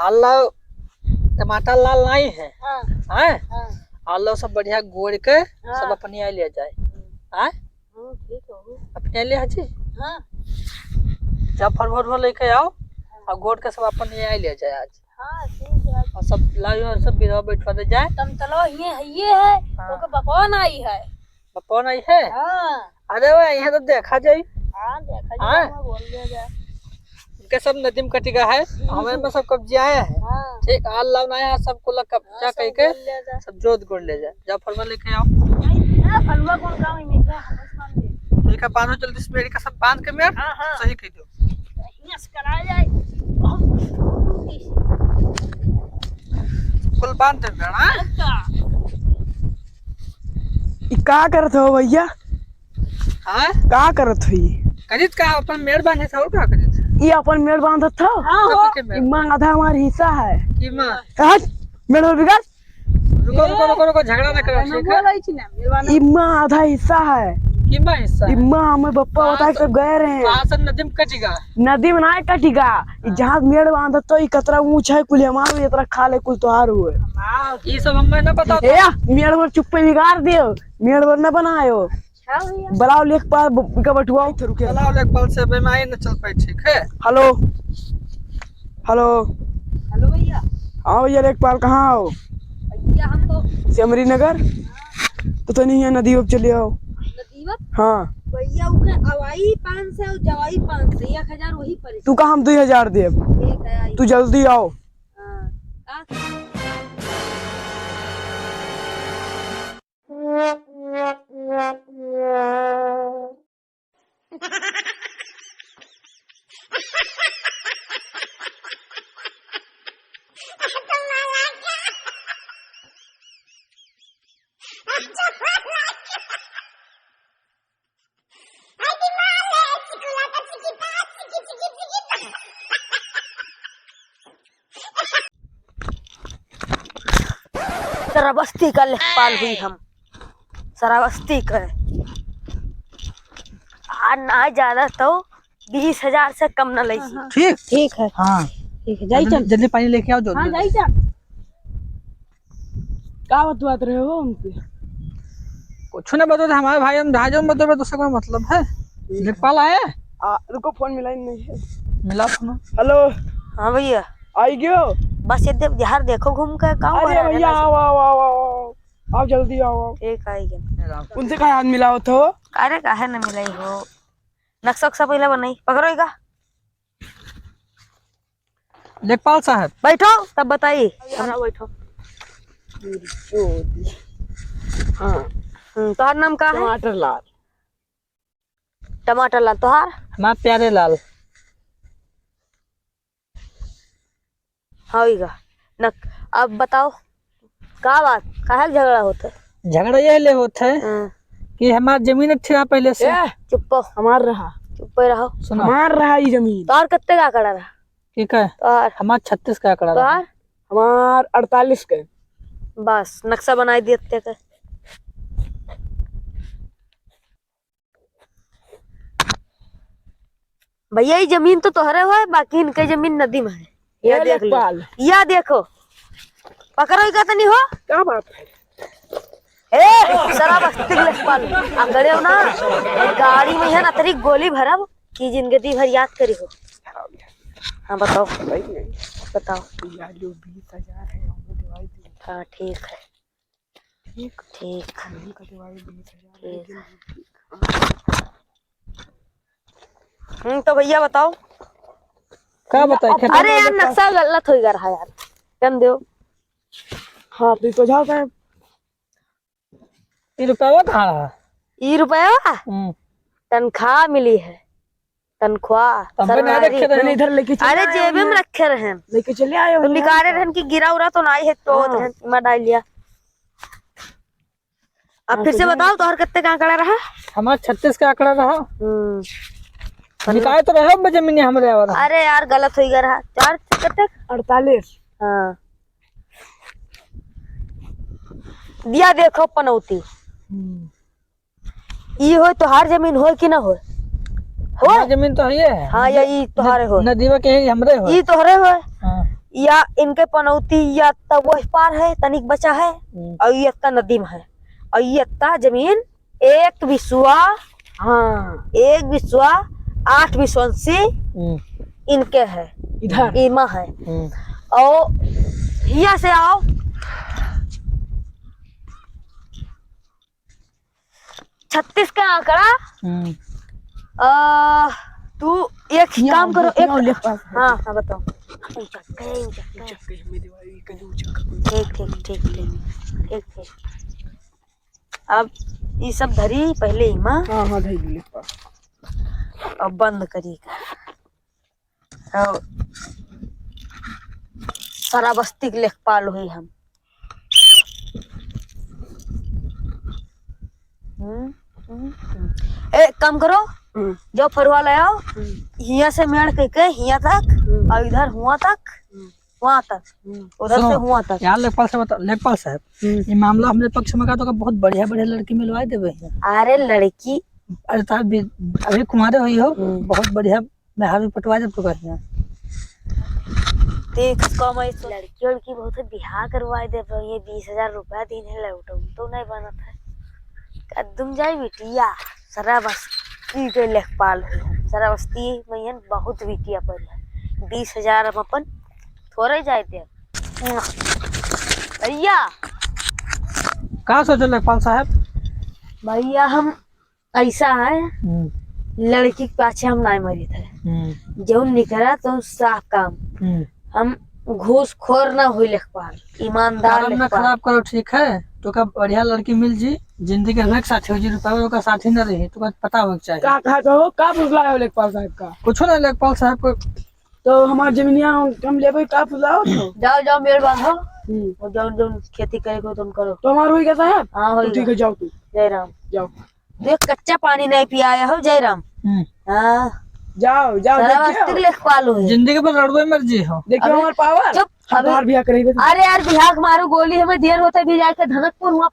आलू टमाटर लाल नहीं है हाँ हैं हाँ आलू सब बढ़िया गोड़ के हाँ। सब अपने यहाँ ले जाए हैं ठीक है अपने ले हजी हाँ जब फरवरी लेके आओ और गोड़ के सब अपन यहाँ ले जाए आज हाँ ठीक है और सब लाइयो और सब बिरवा बैठवा दे जाए तुम चलो ये है हाँ। तो पकवान आई है पप्पा नहीं है हाँ अरे वो यहाँ तो देखा जाए हाँ देखा हाँ। जाए बोल दिया जाए इनके सब नदीम कटिका है हमें में सब कब्जे आए हैं हाँ ठीक आल लाव नया सबको लग कब्जा कह के बोल दिया जाए सब जोत गोड़ ले जाए जब फरवरी लेके आओ फलवा कौन गाँव में मिल रहा है ठीक है बांधो जल्दी से मेरी का सब बांध के मेरे हाँ हाँ सही कह दो यस करा जाए फुल बांध दे बेड़ा का करत हो भैया हां का करत हो करित का अपन मेड़ बांधे था और का करित ये अपन मेड़ बांधत था हाँ हो इम्मा आधा हमारा हिस्सा है की मां हट मेड़ बिगड़ रुको झगड़ा ना करो ठीक है बोलाई छी ना मेरवाना इम्मा आधा हिस्सा है की मां हिस्सा इम्मा हमें बप्पा बता के सब गए रहे हैं आसन नदीम कटिका नदी में ना कटिगा जहाँ मेड़ बांधत तो ई कतरा ऊंच है कुल हमारो इतना खाले कुल तोहार हुए ये सब हमें ना पता ए मेड़ में चुप्पे बिगाड़ दियो मेड़ पर न बनायो अच्छा भैया बलाओ लेख पार का बटुआओ रुके चलाओ लेक पल से बेमाई न चल पाई ठीक है हेलो हेलो हेलो भैया हाँ भैया लेख पाल कहाँ हो भैया हम तो सिमरी नगर तो नहीं है नदी अब चले आओ नदीवत हाँ भैया उके अवाई 500 और जवाई 500 1000 वही पड़े तू का हम 2000 दे ठीक है आई तू जल्दी आओ हाँ शराबस्ती का लेखपाल हुई हम शराबस्ती का ना ज्यादा तो 20,000 से कम न लगी ठीक ठीक है हां ठीक है जाई चल जल्दी पानी लेके आओ हाँ जल्दी जाई चल का बतवात रहे हो हमसे कुछ ना बता हमारे भाई हम ढाजो में तो सबका मतलब है लेखपाल आए रुको फोन मिला नहीं है मिला फोन हेलो हाँ भैया आई गयो बस ये बिहार देखो घूम के गाँव अरे भैया आओ आओ आओ आओ आओ जल्दी आओ आओ एक आएगा उनसे कहा हाथ मिलाओ तो अरे काहे न मिलाई हो नक्शा उक्सा पहले बनाई पकड़ोगा लेखपाल साहब बैठो तब बताइए बैठो हाँ तोहार नाम का है टमाटर लाल टमाटर लाल तोहार हमारे प्यारे लाल हाँ न अब बताओ का बात काहे झगड़ा होता है झगड़ा ये ले होता है कि हमारी जमीन अच्छी रहा पहले से चुप हमार रहा चुप रहो सुनो हमार रहा ये जमीन तोहार कितने का आंकड़ा रहा ठीक है तोहार हमारा 36 का आंकड़ा रहा। तोहार हमार 48 के बस नक्शा बनाई देते के भैया ये जमीन तो तोहरे हुआ है बाकी इनके जमीन नदी में है ये देख लो लेखपाल या देखो पकड़ो का नहीं हो क्या बात है ए शराबस्ती लेखपाल अगड़े हो ना गाड़ी में है ना तेरी गोली भरब की जिंदगी भर याद करी हो हाँ बताओ बताओ 20,000 है हाँ ठीक है ठीक ठीक तो भैया बताओ क्या बताए अरे यार नक्शा गलत हो रहा यार कम दो हाँ तो जाओ का ये रुपया कहाँ रहा ये रुपया तनख्वाह मिली है तनख्वाह तब भी नहीं रखे मैंने इधर लेके अरे जेबे में रखे रहे लेके चले आए हो तो निकाले रहन की गिरा उरा तो नहीं है तो रहन मैं डाल लिया अब फिर से बताओ तोहर कितने का आंकड़ा रहा हमारा 36 का आंकड़ा रहा निकाय तो रहे जमीन हमारे और अरे यार गलत हो गया रहा चार कितने 48 हाँ दिया देखो पनौती ये हो तोहार जमीन हो कि ना हो हमारी जमीन तो है हाँ या ई तोहारे हो नदीवा के हमरे हो ई तोहरे हो हाँ। या इनके पनौती या तब वो पार है तनिक बचा है और ये अत्ता नदी में है और ये अत्ता जमीन एक विश्वा हाँ 8 विश्वंसी इनके है इधर इमा है और यहाँ से आओ 36 का आंकड़ा तू एक काम करो एक हाँ हाँ बताओ ठीक अब ये सब धरी पहले इमा हाँ धैर्य अब बंद करिएगा और शराबस्ती के लेखपाल हुई हम एक काम करो जो फरुआ ले आओ हिया से मेड़ के हिया तक और इधर हुआ तक वहां तक उधर से हुआ तक यार लेखपाल साहब लेखपाल साहब ये मामला हमरे पक्ष में का तो बहुत बढ़िया बढ़िया लड़की मिलवाई देवे है। अरे लड़की अरे साहब अभी कुमारे हुई हो बहुत बढ़िया मैं हावी पटवा जब तो कर देख कम है लड़की लड़की बहुत बिहार करवाई दे ये 20,000 रुपया दिन है लौटो तो नहीं बनत है कदम जाए बिटिया शराबस्ती के लेखपाल शराबस्ती में बहुत बिटिया पर है 20,000 हम अपन थोड़े जाए थे भैया का सोचे लेखपाल साहब भैया हम ऐसा है लड़की के पाछे हम नहीं मरी थे जो निकला तो साफ काम हम घूसखोर ना हुई लेखपाल ईमानदार ना लेखपाल खराब करो ठीक है तो का बढ़िया लड़की मिल जी जिंदगी के साथी हो जी रुपया का साथी न रही तो पता हो चाहिए का कहो का फुसला है लेखपाल साहब का कुछ ना लेखपाल साहब को तो हमार जमीनिया हम लेबे का फुसलाओ तो जाओ मेरे बांधो और जो खेती करे को तुम करो तो हमार होई का साहब हाँ हो ठीक है जाओ तू जयराम जाओ देख कच्चा पानी नहीं पियाया हो जयराम हाँ जाओ शराबस्ती लेखपाल हो जिंदगी पर लड़वे मर्जी हो देखियो हमार पावर चुप हमार बियाह करेबे अरे यार बिहार मारो गोली हमें देर होता भी जाके धनकपुर वहाँ